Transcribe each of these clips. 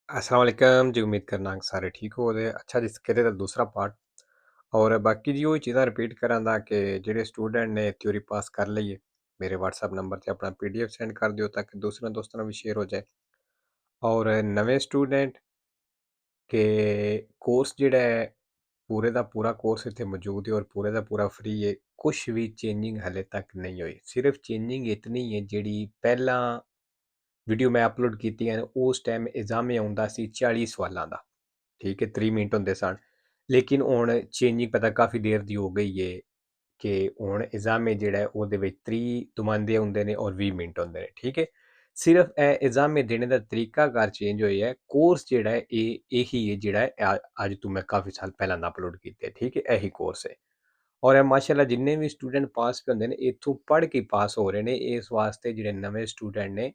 अस्सलाम वालेकुम जी। उम्मीद करना कि सारे ठीक हो दे। अच्छा जी, कहते दा दूसरा पार्ट और बाकी जी वही चीज़ां रिपीट करां दा कि जेह्ड़े स्टूडेंट ने थ्योरी पास कर ਲਈ है मेरे व्हाट्सएप नंबर ते अपना पीडीएफ सेंड कर दिओ ताकि दूसरे दोस्तां नाल भी शेयर हो जाए। और नਵੇਂ स्टूडेंट के कोर्स जेह्ड़ा है पूरे दा पूरा कोर्स इत्थे मौजूद है और पूरे दा पूरा फ्री है। कुछ भी चेंजिंग हले तक नहीं हुई, सिर्फ चेंजिंग इतनी है जेह्ड़ी ਪਹਿਲਾਂ ਵੀਡੀਓ ਮੈਂ ਅਪਲੋਡ ਕੀਤੀਆਂ ਨੇ ਉਸ ਟਾਈਮ ਐਗਜ਼ਾਮ ਆਉਂਦਾ ਸੀ 40 ਸਵਾਲਾਂ ਦਾ। ठीक है 3 मिनट होंदे सन, लेकिन हुण चेंजिंग पता काफ़ी देर दी हो गई है कि हुण एग्जामे जेह्ड़ा है ओह्दे विच 30 नुमाइंदे होंदे ने और 20 मिनट होंदे ने। ठीक है, सिर्फ एग्जामे देने दा तरीकाकार चेंज होया है। कोर्स जेह्ड़ा है यही है जेह्ड़ा है अज तो मैं काफ़ी साल पहलां दा अपलोड कीते। ठीक है, यही कोर्स है और माशाअल्लाह जिन्ने भी स्टूडेंट पास भी होंदे ने इत्थों पढ़ के पास हो रहे ने। इस वास्ते जेह्ड़े नਵੇਂ स्टूडेंट ने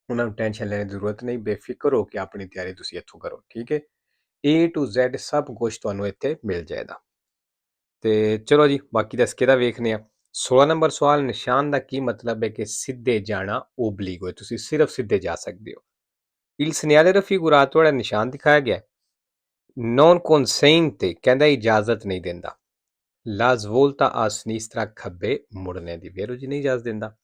उन्हां नूं टेंशन लैने दी जरूरत नहीं, बेफिक्र हो के अपनी तैयारी तुसीं इत्थों करो। ठीक है, ए टू Z सब कुछ ਤੁਹਾਨੂੰ ਇੱਥੇ ਮਿਲ ਜਾਏਗਾ। ਤੇ ਚਲੋ ਜੀ ਬਾਕੀ ਦਾ इसके ਦਾ ਵੇਖਨੇ ਆ। 16 ਨੰਬਰ ਸਵਾਲ, ਨਿਸ਼ਾਨ ਦਾ ਕੀ ਮਤਲਬ ਹੈ ਕਿ ਸਿੱਧੇ ਜਾਣਾ ਓਬਲੀਗੋ ਹੈ, ਤੁਸੀਂ ਸਿਰਫ ਸਿੱਧੇ ਜਾ ਸਕਦੇ ਹੋ। Il segnale raffigurato ਜਿਹੜਾ ਨਿਸ਼ਾਨ ਦਿਖਾਇਆ ਗਿਆ non consente ਕਹਿੰਦਾ ਇਜਾਜ਼ਤ ਨਹੀਂ ਦਿੰਦਾ। La svolta a sinistra ਖੱਬੇ ਮੁੜਨੇ ਦੀ, ਵੇਰੋ ਜੀ ਨਹੀਂ ਇਜਾਜ਼ਤ ਦਿੰਦਾ।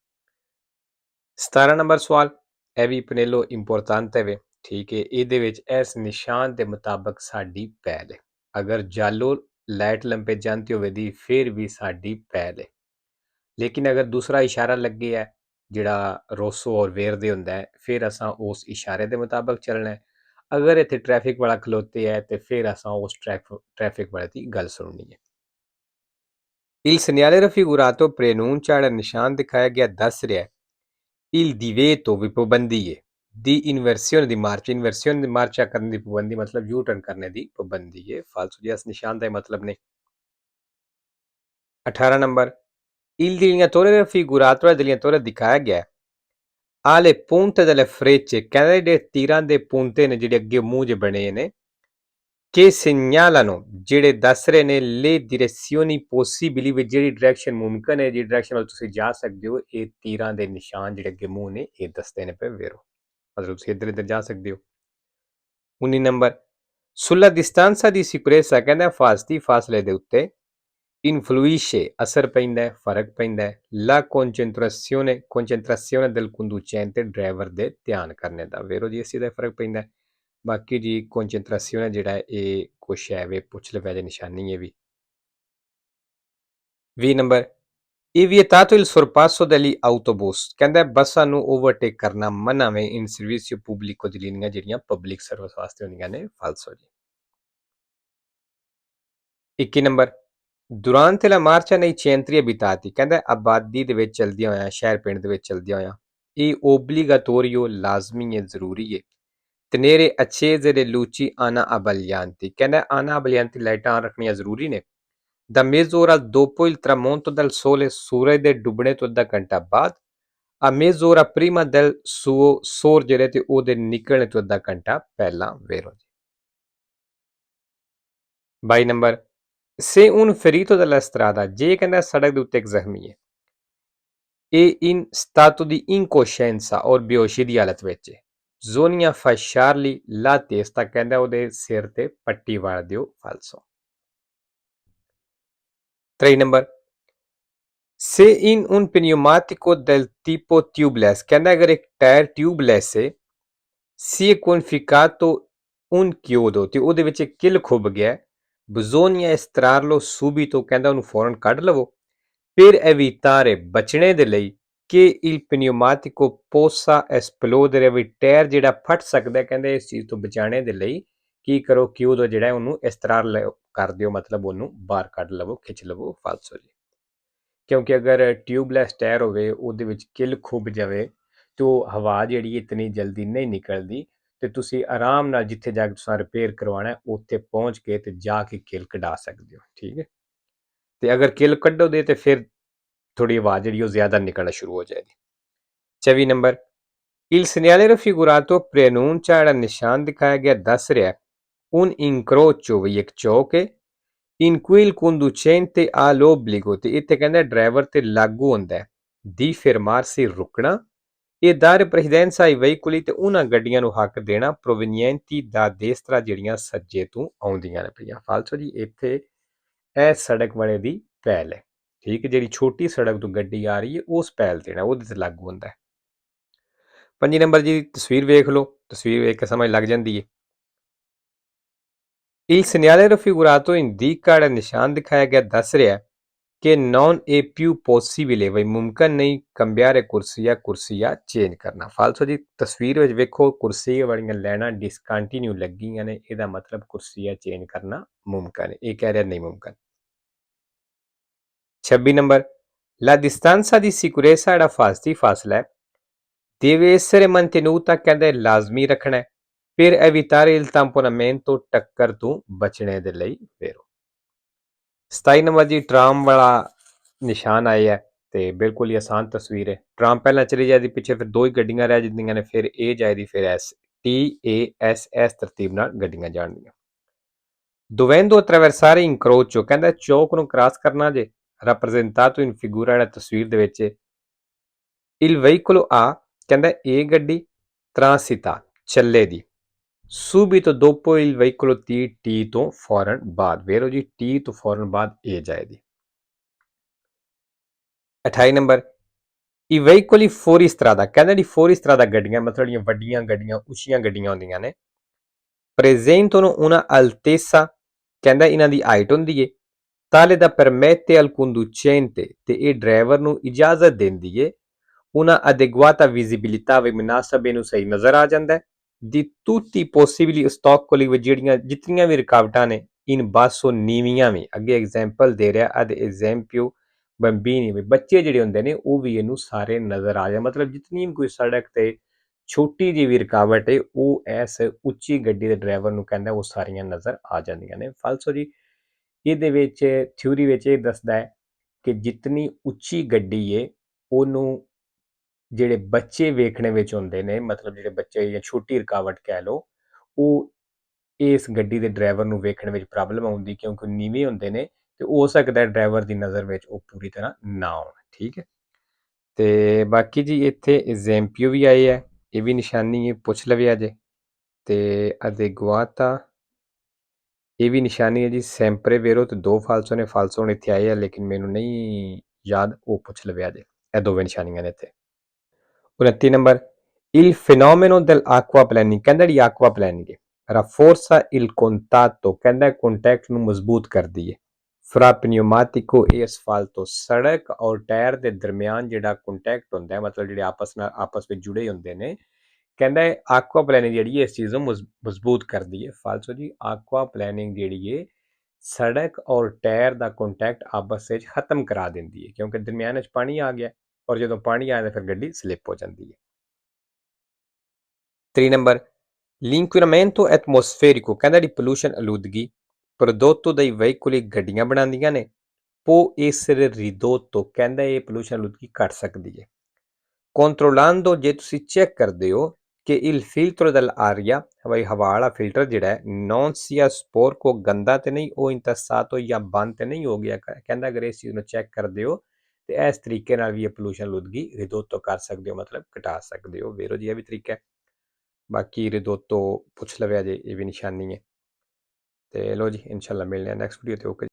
17 ਨੰਬਰ ਸਵਾਲ, ਇਹ ਵੀ ਪਨੇਲੋ ਇੰਪੋਰਟੈਂਟ ਹੈ। ਠੀਕ ਹੈ, ਇਹਦੇ ਵਿੱਚ ਇਸ ਨਿਸ਼ਾਨ ਦੇ ਮੁਤਾਬਕ ਸਾਡੀ ਪਹਿਲ ਹੈ। ਅਗਰ ਜਾਲੋ ਲਾਈਟ ਲੰਪੇਜਾਂਤੀ ਹੋਵੇਗੀ ਫਿਰ ਵੀ ਸਾਡੀ ਪਹਿਲ ਹੈ, ਲੇਕਿਨ ਅਗਰ ਦੂਸਰਾ ਇਸ਼ਾਰਾ ਲੱਗੇ ਹੈ ਜਿਹੜਾ ਰੋਸੋ ਔਰ ਵੇਰ ਦੇ ਹੁੰਦਾ ਹੈ ਫਿਰ ਅਸਾਂ ਉਸ ਇਸ਼ਾਰੇ ਦੇ ਮੁਤਾਬਕ ਚੱਲਣਾ ਹੈ। ਅਗਰ ਇੱਥੇ ਟ੍ਰੈਫਿਕ ਵਾਲਾ ਖਲੋਤੇ ਹੈ ਤੇ ਫਿਰ ਅਸਾਂ ਉਸ ਟ੍ਰੈਫਿਕ ਵਾਲੇ ਦੀ ਗੱਲ ਸੁਣਨੀ ਹੈ। Il segnale raffigurato preannuncia ਜਿਹੜਾ ਨਿਸ਼ਾਨ ਦਿਖਾਇਆ ਗਿਆ ਦੱਸ ਰਿਹਾ ਹੈ il divieto ਵੀ ਪਾਬੰਦੀ ਹੈ ਦੀ ਇਨਵਰਸੀone ਦੀ ਮਾਰcia। ਇਨਵਰਸੀone ਦੀ ਮਾਰcia ਕਰਨ ਦੀ ਪਾਬੰਦੀ ਮਤਲਬ ਯੂ ਟਰਨ ਕਰਨੇ ਦੀ ਪਾਬੰਦੀ ਹੈ। ਫਾਲਸੋ ਜੀ ਇਸ ਨਿਸ਼ਾਨ ਦਾ ਮਤਲਬ ਨਹੀਂ। 18 number, il delineatore raffigurato delineatore ਦਿਖਾਇਆ ਗਿਆ alle punte delle frecce ਕਹਿੰਦੇ ਜਿਹੜੇ ਤੀਰਾਂ ਦੇ ਪੁੰਤੇ ਨੇ ਜਿਹੜੇ ਅੱਗੇ ਮੂੰਹ ਜੇ ਬਣੇ ਨੇ che segnalano ਜਿਹੜੇ ਦੱਸ ਰਹੇ ਨੇ le direzioni possibili ਵੀ ਜਿਹੜੀ ਡਾਇਰੈਕਸ਼ਨ ਮੁਮਕਨ ਹੈ, ਜਿਹੜੀ ਡਾਇਰੈਕਸ਼ਨ ਵੱਲ ਤੁਸੀਂ ਜਾ ਸਕਦੇ ਹੋ। ਇਹ ਤੀਰਾਂ ਦੇ ਨਿਸ਼ਾਨ ਜਿਹੜੇ ਅੱਗੇ ਮੂੰਹ ਨੇ ਇਹ ਦੱਸਦੇ ਨੇ ਪਏ ਵੇਰੋ, ਮਤਲਬ ਤੁਸੀਂ ਇੱਧਰ ਇੱਧਰ ਜਾ ਸਕਦੇ ਹੋ। 19 number, sulla distanza di sicurezza ਕਹਿੰਦਾ ਹਿਫਾਜ਼ਤੀ ਫਾਸਲੇ ਦੇ ਉੱਤੇ influisce ਅਸਰ ਪੈਂਦਾ ਹੈ, ਫਰਕ ਪੈਂਦਾ ਹੈ la concentrazione del conducente driver ਦੇ ਧਿਆਨ ਕਰਨੇ ਦਾ, ਵੇਰੋ ਜੀ ਇਸੇ ਦਾ ਫਰਕ ਪੈਂਦਾ ਹੈ। ਬਾਕੀ ਜੀ concentrazione ਜਿਹੜਾ ਹੈ ਇਹ ਕੁਛ ਹੈ ਵੇ ਪੁੱਛ ਲਵੇ ਦੀ ਨਿਸ਼ਾਨੀ ਹੈ ਵੀ। 20 ਨੰਬਰ, ਇਹ vietato il sorpasso degli autobus ਕਹਿੰਦਾ ਬੱਸਾਂ ਨੂੰ ਓਵਰਟੇਕ ਕਰਨਾ ਮਨਾ ਵੇ in servizio pubblico ਦੀ ਲਿਨੀਆਂ ਜਿਹੜੀਆਂ ਪਬਲਿਕ ਸਰਵਿਸ ਵਾਸਤੇ ਹੁੰਦੀਆਂ ਨੇ। ਫਾਲਸੋ ਜੀ। 21 number, durante la marcia nei centri abitati ਕਹਿੰਦਾ ਆਬਾਦੀ ਦੇ ਵਿੱਚ ਚਲਦਿਆਂ ਹੋਇਆਂ, ਸ਼ਹਿਰ ਪਿੰਡ ਦੇ ਵਿੱਚ ਚਲਦਿਆਂ ਹੋਇਆਂ ਇਹ ਓਬਲੀਗਾਟੋਰੀਓ ਲਾਜ਼ਮੀ ਹੈ, ਜ਼ਰੂਰੀ ਹੈ। tenere accese le luci ana abbaglianti ਕਹਿੰਦਾ ana abbaglianti ਲਾਈਟਾਂ ਰੱਖਣੀਆਂ ਜ਼ਰੂਰੀ ਨੇ। da mezz'ora dopo il tramonto del sole ਸੂਰਜ ਦੇ ਡੁੱਬਣੇ ਤੋਂ ਅੱਧਾ ਘੰਟਾ ਬਾਅਦ a mezz'ora prima del suo sorgere ਤੇ ਉਹਦੇ ਨਿਕਲਣੇ ਤੋਂ ਅੱਧਾ ਘੰਟਾ ਪਹਿਲਾਂ ਵੇਰੋ ਜੀ। 22 number, se un ferito della strada ਜੇ ਕਹਿੰਦਾ ਸੜਕ ਦੇ ਉੱਤੇ ਇੱਕ ਜ਼ਖਮੀ ਹੈ ਇਹ in stato di incoscienza ਔਰ ਬੇਹੋਸ਼ੀ ਦੀ ਹਾਲਤ ਵਿੱਚ ਹੈ ਜ਼ੋਨੀਆ fasciarli la testa ਕਹਿੰਦਾ ਉਹਦੇ ਸਿਰ ਤੇ ਪੱਟੀ ਵਾਰ ਦਿਓ। ਫਾਲਸੋ। 3 number, se in un pneumatico del tipo tubeless ਕਹਿੰਦਾ ਅਗਰ ਇੱਕ ਟਾਇਰ ਟਿਊਬਲੈਸ ਹੈ si è conficcato un chiodo ਤੇ ਉਹਦੇ ਵਿੱਚ ਇੱਕ ਕਿੱਲ ਖੁੱਭ ਗਿਆ bisogna estrarlo subito ਕਹਿੰਦਾ ਉਹਨੂੰ ਫੌਰਨ ਕੱਢ ਲਵੋ per evitare ਬਚਣੇ ਦੇ ਲਈ ਕਿ il pneumatico possa esplodere ਵੀ ਟਾਇਰ ਜਿਹੜਾ ਫਟ ਸਕਦਾ ਕਹਿੰਦੇ ਇਸ ਚੀਜ਼ ਤੋਂ ਬਚਾਣੇ ਦੇ ਲਈ ਕੀ ਕਰੋ ਕਿਉਦੋ ਜਿਹੜਾ ਉਹਨੂੰ ਇਸ ਤਰ੍ਹਾਂ ਕਰ ਦਿਓ, ਮਤਲਬ ਉਹਨੂੰ ਬਾਹਰ ਕੱਢ ਲਵੋ, ਖਿੱਚ ਲਵੋ। ਫਾਲਸੋ ਜੀ। ਕਿਉਂਕਿ ਅਗਰ ਟਿਊਬਲੈਸ ਟਾਇਰ ਹੋਵੇ ਉਹਦੇ ਵਿੱਚ ਕਿੱਲ ਖੁੱਭ ਜਾਵੇ ਤਾਂ ਹਵਾ ਜਿਹੜੀ ਇਤਨੀ ਜਲਦੀ ਨਹੀਂ ਨਿਕਲਦੀ ਤੇ ਤੁਸੀਂ ਆਰਾਮ ਨਾਲ ਜਿੱਥੇ ਜਾ ਕੇ ਤੁਸੀਂ ਰਿਪੇਅਰ ਕਰਵਾਉਣਾ ਉੱਥੇ ਪਹੁੰਚ ਕੇ ਤੇ ਜਾ ਕੇ ਕਿੱਲ ਕਢਾ ਸਕਦੇ ਹੋ। ਠੀਕ ਹੈ, ਤੇ ਅਗਰ ਕਿੱਲ ਕੱਢੋਗੇ ਤੇ ਫਿਰ ਥੋੜੀ ਆਵਾਜ਼ ਜਿਹੜੀ ਉਹ ਜ਼ਿਆਦਾ ਨਿਕਲਣਾ ਸ਼ੁਰੂ ਹੋ ਜਾਏਗੀ। 24 number, il segnale raffigurato preannuncia ਜਿਹੜਾ ਨਿਸ਼ਾਨ ਦਿਖਾਇਆ ਗਿਆ ਦੱਸ ਰਿਹਾ un incrocio ਵੀ ਇੱਕ ਚੌਕ ਹੈ in cui il conducente ha l'obbligo ਤੇ ਇੱਥੇ ਕਹਿੰਦਾ ਡਰਾਈਵਰ ਤੇ ਲਾਗੂ ਹੁੰਦਾ ਹੈ di fermarsi ਰੁਕਣਾ ਇਹ ਦਰ ਪ੍ਰੈਜ਼ੀਡੈਂਸ ਆਈ ਵਹੀਕੁਲੀ ਤੇ ਉਹਨਾਂ ਗੱਡੀਆਂ ਨੂੰ ਹੱਕ ਦੇਣਾ ਪ੍ਰੋਵੀਨੀਐਂਟੀ ਦਾ ਦੇਸਤਰਾ ਜਿਹੜੀਆਂ ਸੱਜੇ ਤੋਂ ਆਉਂਦੀਆਂ ਨੇ ਪਈਆਂ। ਫਾਲਸੋ ਜੀ ਇੱਥੇ ਇਹ ਸੜਕ ਵਾਲੇ ਦੀ ਪਹਿਲ ਹੈ, ਠੀਕ ਹੈ। ਜਿਹੜੀ ਛੋਟੀ ਸੜਕ ਤੋਂ ਗੱਡੀ ਆ ਰਹੀ ਹੈ ਉਸ ਪਹਿਲ ਦੇਣਾ, ਉਹਦੇ ਤੇ ਲਾਗੂ ਹੁੰਦਾ ਹੈ। 5 ਨੰਬਰ ਜੀ ਤਸਵੀਰ ਵੇਖ ਲਓ, ਤਸਵੀਰ ਵੇਖ ਕੇ ਸਮਝ ਲੱਗ ਜਾਂਦੀ ਹੈ। Il segnale raffigurato indica ਨਿਸ਼ਾਨ ਦਿਖਾਇਆ ਗਿਆ ਦੱਸ ਰਿਹਾ ਕਿ non è più possibile ਬਈ ਮੁਮਕਨ ਨਹੀਂ cambiare ਕੁਰਸੀਆਂ ਚੇਂਜ ਕਰਨਾ। ਫਾਲਸੋ ਜੀ ਤਸਵੀਰ ਵਿੱਚ ਵੇਖੋ ਕੁਰਸੀ ਵਾਲੀਆਂ ਲਾਈਨਾਂ ਡਿਸਕੰਟੀਨਿਊ ਲੱਗੀਆਂ ਨੇ, ਇਹਦਾ ਮਤਲਬ ਕੁਰਸੀਆਂ ਚੇਂਜ ਕਰਨਾ ਮੁਮਕਨ ਹੈ। ਇਹ ਕਹਿ ਰਿਹਾ ਨਹੀਂ ਮੁਮਕਨ। 26 number La distanza di sicurezza ਜਿਹੜਾ ਹਿਫਾਜ਼ਤੀ ਫਾਸਲਾ ਹੈ deve essere mantenuta, ਕਹਿੰਦਾ ਲਾਜ਼ਮੀ ਰੱਖਣਾ ਹੈ per evitare il tamponamento, ਟੱਕਰ ਤੋਂ ਬਚਣੇ ਦੇ ਲਈ ਫੇਰੋ। 27 ਨੰਬਰ ਜੀ ਟਰਾਮ ਵਾਲਾ ਨਿਸ਼ਾਨ ਆਇਆ ਹੈ ਤੇ ਬਿਲਕੁਲ ਹੀ ਆਸਾਨ ਤਸਵੀਰ ਹੈ। ਟਰਾਮ ਪਹਿਲਾਂ ਚਲੀ ਜਾਂਦੀ, ਪਿੱਛੇ ਫਿਰ ਦੋ ਹੀ ਗੱਡੀਆਂ ਰਹਿ ਜਾਂਦੀਆਂ ਨੇ, ਫਿਰ ਇਹ ਜਾਏਦੀ, ਫਿਰ ਐਸ TASS ਤਰਤੀਬ ਨਾਲ ਗੱਡੀਆਂ ਜਾਣਦੀਆਂ। Dovendo attraversare incrocio, ਕਹਿੰਦਾ ਚੌਕ ਨੂੰ ਕ੍ਰਾਸ ਕਰਨਾ ਜੇ rappresentato in figura, ਜਿਹੜਾ ਤਸਵੀਰ ਦੇ ਵਿੱਚ il veicolo A, ਕਹਿੰਦਾ ਇਹ ਗੱਡੀ transita ਚੱਲੇ ਦੀ subito dopo il veicolo T ਤੋਂ ਫੌਰਨ ਬਾਅਦ। ਵੇਰੋ ਜੀ T ਤੋਂ ਫੌਰਨ ਬਾਅਦ ਇਹ ਜਾਏਗੀ। 28 number i veicoli fuori strada, ਕਹਿੰਦਾ ਜੀ fuori strada ਗੱਡੀਆਂ ਮਤਲਬ ਜਿਹੜੀਆਂ ਵੱਡੀਆਂ ਗੱਡੀਆਂ ਉੱਚੀਆਂ ਗੱਡੀਆਂ ਹੁੰਦੀਆਂ ਨੇ presentano una altezza, ਕਹਿੰਦਾ ਇਹਨਾਂ ਦੀ ਹਾਈਟ ਹੁੰਦੀ ਏ tale da permette al conducente, ਤੇ ਇਹ ਡਰਾਈਵਰ ਨੂੰ ਇਜਾਜ਼ਤ ਦਿੰਦੀ ਏ una adeguata visibilità, ਵੀ ਮੁਨਾਸਬ ਇਹਨੂੰ ਸਹੀ ਨਜ਼ਰ ਆ ਜਾਂਦਾ di tutti i possibili ostacoli, ਜਿਹੜੀਆਂ ਜਿਤਨੀਆਂ ਵੀ ਰੁਕਾਵਟਾਂ ਨੇ in basso, ਨੀਵੀਆਂ ਵੀ। ਅੱਗੇ ਐਗਜ਼ਾਮਪਲ ਦੇ ਰਿਹਾ ad esempio bambini, ਵੀ ਬੱਚੇ ਜਿਹੜੇ ਹੁੰਦੇ ਨੇ ਉਹ ਵੀ ਇਹਨੂੰ ਸਾਰੇ ਨਜ਼ਰ ਆ ਜਾ, ਮਤਲਬ ਜਿਤਨੀ ਵੀ ਕੋਈ ਸੜਕ ਤੇ ਛੋਟੀ ਜਿਹੀ ਵੀ ਰੁਕਾਵਟ ਹੈ ਉਹ ਇਸ ਉੱਚੀ ਗੱਡੀ ਦੇ ਡਰਾਈਵਰ ਨੂੰ ਕਹਿੰਦਾ ਉਹ ਸਾਰੀਆਂ ਨਜ਼ਰ ਆ ਜਾਂਦੀਆਂ ਨੇ। ਫਾਲਸੋ ਜੀ ਇਹਦੇ ਵਿੱਚ ਥਿਊਰੀ ਵਿੱਚ ਇਹ ਦੱਸਦਾ ਹੈ ਕਿ ਜਿਤਨੀ ਉੱਚੀ ਗੱਡੀ ਹੈ ਉਹਨੂੰ ਜਿਹੜੇ ਬੱਚੇ ਵੇਖਣੇ ਵਿੱਚ ਹੁੰਦੇ ਨੇ, ਮਤਲਬ ਜਿਹੜੇ ਬੱਚੇ ਜਾਂ ਛੋਟੀ ਰੁਕਾਵਟ ਕਹਿ ਲਓ, ਉਹ ਇਸ ਗੱਡੀ ਦੇ ਡਰਾਈਵਰ ਨੂੰ ਵੇਖਣ ਵਿੱਚ ਪ੍ਰੋਬਲਮ ਆਉਂਦੀ ਕਿਉਂਕਿ ਨੀਵੇਂ ਹੁੰਦੇ ਨੇ ਤੇ ਹੋ ਸਕਦਾ ਡਰਾਈਵਰ ਦੀ ਨਜ਼ਰ ਵਿੱਚ ਉਹ ਪੂਰੀ ਤਰ੍ਹਾਂ ਨਾ ਆਉਣ। ਠੀਕ ਹੈ। ਤੇ ਬਾਕੀ ਜੀ ਇੱਥੇ ਐਗਜ਼ੈਂਪੀਓ ਵੀ ਆਏ ਹੈ, ਇਹ ਵੀ ਨਿਸ਼ਾਨੀ ਹੈ, ਪੁੱਛ ਲਵਿਆ ਜੇ। ਤੇ ਅਦੇਗੁਆਤਾ ਇਹ ਵੀ ਨਿਸ਼ਾਨੀ ਹੈ ਜੀ। ਸੈਂਪਰੇ ਵੇਰੋ ਤੇ ਦੋ ਫਾਲਸੋ ਨੇ, ਫਾਲਸੋ ਹੁਣ ਇੱਥੇ ਆਏ ਆ ਲੇਕਿਨ ਮੈਨੂੰ ਨਹੀਂ ਯਾਦ, ਉਹ ਪੁੱਛ ਲਵਿਆ ਜੇ। ਇਹ ਦੋਵੇਂ ਨਿਸ਼ਾਨੀਆਂ ਨੇ ਇੱਥੇ। 29 number il fenomeno dell'acqua planning, ਕਹਿੰਦਾ ਜੀ acqua planning rafforza il contatto, ਕਹਿੰਦਾ ਕੰਟੈਕਟ ਨੂੰ ਮਜ਼ਬੂਤ ਕਰਦੀ ਹੈ fra pneumatico e asfalto, ਸੜਕ ਔਰ ਟਾਇਰ ਦੇ ਦਰਮਿਆਨ ਜਿਹੜਾ ਕੰਟੈਕਟ ਹੁੰਦਾ ਹੈ, ਮਤਲਬ ਜਿਹੜੇ ਆਪਸ ਵਿੱਚ ਜੁੜੇ ਹੁੰਦੇ ਨੇ, ਕਹਿੰਦਾ ਆਕਵਾ ਪਲੈਨਿੰਗ ਜਿਹੜੀ ਹੈ ਇਸ ਚੀਜ਼ ਨੂੰ ਮਜ਼ਬੂਤ ਕਰਦੀ ਹੈ। ਫਾਲਸੋ ਜੀ ਆਕਵਾ ਪਲੈਨਿੰਗ ਜਿਹੜੀ ਹੈ ਸੜਕ ਔਰ ਟਾਇਰ ਦਾ ਕੰਟੈਕਟ ਆਪਸ ਵਿੱਚ ਖਤਮ ਕਰਾ ਦਿੰਦੀ ਹੈ ਕਿਉਂਕਿ ਦਰਮਿਆਨ ਵਿੱਚ ਪਾਣੀ ਆ ਗਿਆ ਔਰ ਜਦੋਂ ਪਾਣੀ ਆ ਜਾਂਦਾ ਫਿਰ ਗੱਡੀ ਸਲਿੱਪ ਹੋ ਜਾਂਦੀ ਹੈ। 3 ਨੰਬਰ l'inquinamento atmosferico, ਕਹਿੰਦਾ ਜੀ ਪੋਲੂਸ਼ਨ ਆਲੂਦਗੀ prodotto dai veicoli, ਗੱਡੀਆਂ ਬਣਾਉਂਦੀਆਂ ਨੇ può essere ridotto, ਕਹਿੰਦਾ ਇਹ ਪੋਲੂਸ਼ਨ ਆਲੂਦਗੀ ਘਟ ਸਕਦੀ ਹੈ controllando, ਜੇ ਤੁਸੀਂ ਚੈੱਕ ਕਰਦੇ ਹੋ ਕਿ il filtro dell'aria, ਬਈ ਹਵਾ ਵਾਲਾ ਫਿਲਟਰ ਜਿਹੜਾ ਹੈ non sia sporco, ਗੰਦਾ ਤੇ ਨਹੀਂ, ਉਹ ਇੰਤਸਾਤੋ ਜਾਂ ਬੰਦ ਤੇ ਨਹੀਂ ਹੋ ਗਿਆ, ਕਹਿੰਦਾ ਅਗਰ ਇਸ ਚੀਜ਼ ਨੂੰ ਚੈੱਕ ਕਰਦੇ ਹੋ ਤੇ ਇਸ ਤਰੀਕੇ ਨਾਲ ਵੀ ਇਹ ਪੋਲੂਸ਼ਨ ਆਲੂਦਗੀ ਰਿਦੋਤੋ ਕਰ ਸਕਦੇ ਹੋ, ਮਤਲਬ ਘਟਾ ਸਕਦੇ ਹੋ। ਵੇਰੋ ਜੀ ਇਹ ਵੀ ਤਰੀਕਾ ਹੈ। ਬਾਕੀ ਰਿਦੋਤੋ ਪੁੱਛ ਲਵਿਆ ਜੇ, ਇਹ ਵੀ ਨਿਸ਼ਾਨੀ ਹੈ। ਤੇ ਲੋ ਜੀ ਇਨਸ਼ਾਅੱਲਾ ਮਿਲਦੇ ਹਾਂ ਨੈਕਸਟ ਵੀਡੀਓ ਤੇ। ਓਕੇ।